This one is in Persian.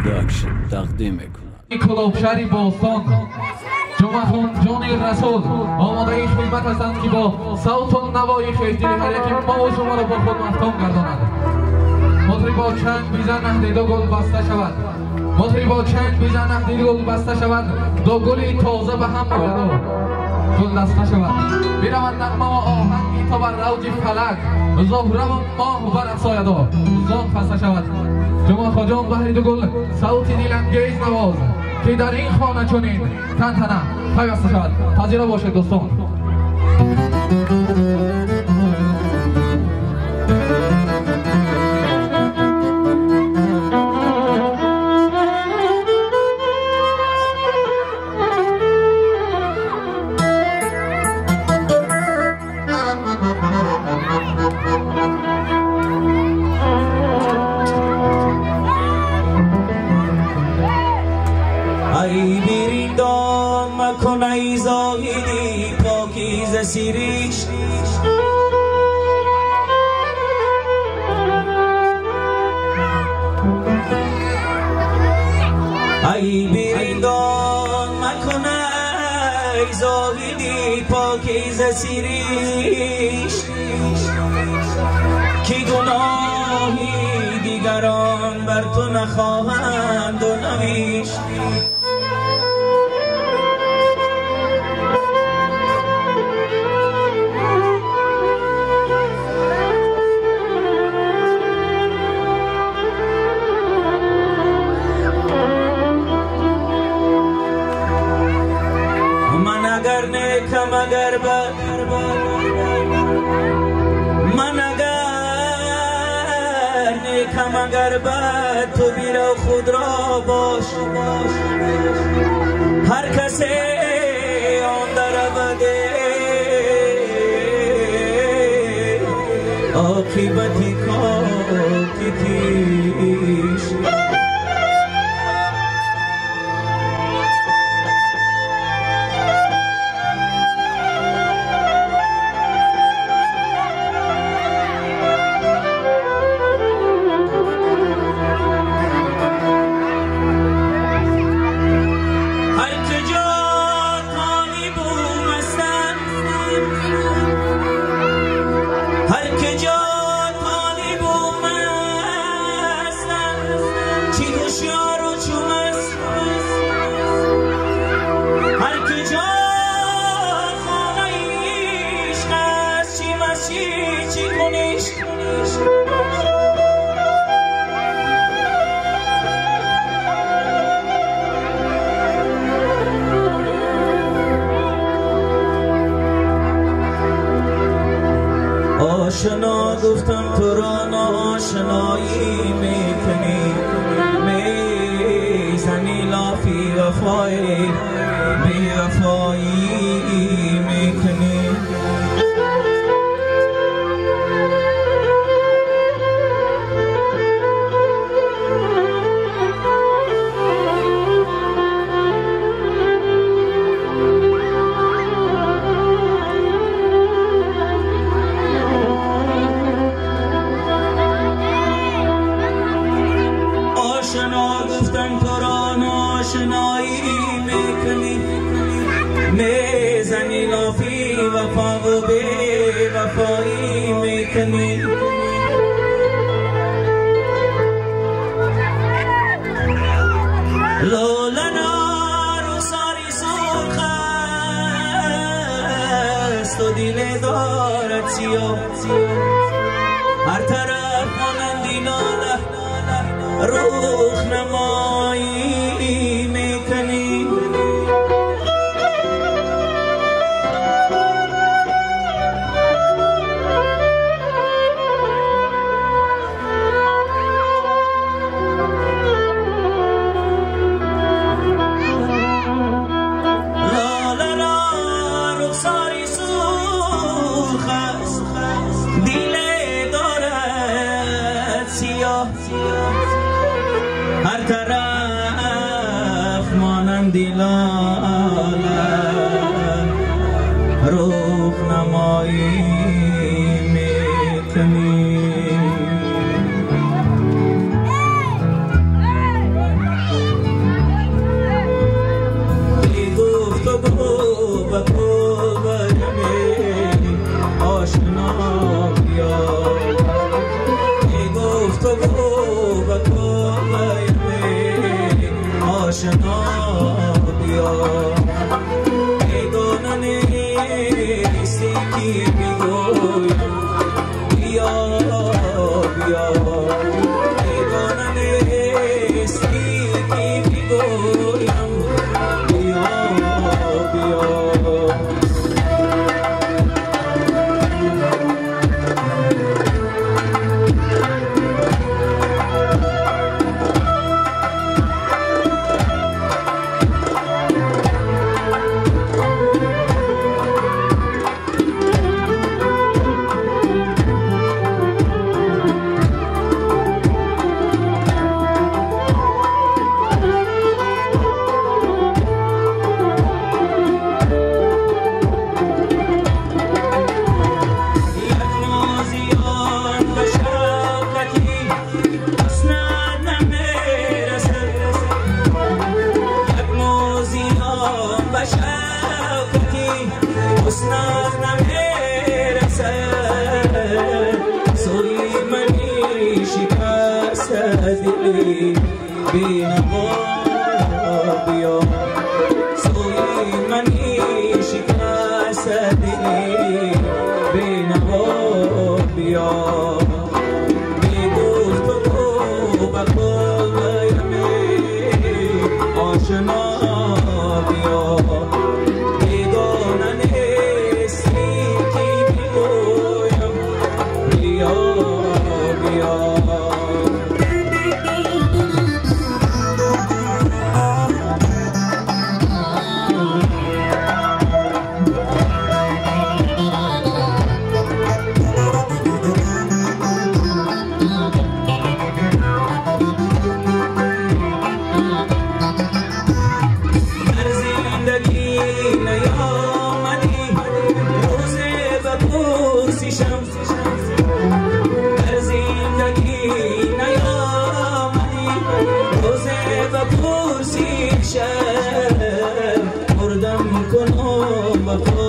پروداکشن تقدیم میکنم. کلابشهری باستان جمعه خون جان رسول آماده این خدمت هستند که با صوت و نوای خیلی هر یکی ما و شما را با خود مفتون گرداند. مطربا چند بیزن دیدو گل بسته شود، مطربا چند بیزن دیدو گل بسته شود، دو گلی تازه به هم باید گل دسته شود. بیرود نغمه و آهنگی تا بر روج فلک، زهره و ماه بر افساید و زان فسته شود. جمعه خواجان بهری دو گل صوت دلانگیز نواز که در این خانه چنین تنتنه پیوسته شود. پذیرا باشید دوستان. ای بیریندان مکن ای زاهدی پاکیزه سیریش، ای بیریندان مکن ای زاهدی پاکیزه سیریش، کی گناهی دیگران بر تو نخواهند و نویش. من اگر نیکم اگر بد، من اگر نیکم اگر بد، تو بیرو خود را باش. هر کسی آن در بده عاقبتی کاتی تیش. آشنا گفتم تو را ناشنایی میکنی، میزنی لافی وفایی بی وفایی میکنی. گفتم تو را ناشنایی میکنی، میزنی لافی وفا و بی وفایی میکنی. لولنا روساری سرخ است و دل دارد سیاه، هر طرف مانندی ناله روح نمایی میکنی. لالا رخساری سرخ است، دل دارد سیاه، هر طرف مانندی لاله روح نمایی میکنی. بیا بیگانه نیستی که بگویم بیا بیا بیا سوی منی شکست دلی بینوا بیا بیگفت و بقایم آشنا بیا بیگانه نیستی که بگویم بیا بیا مردم کنم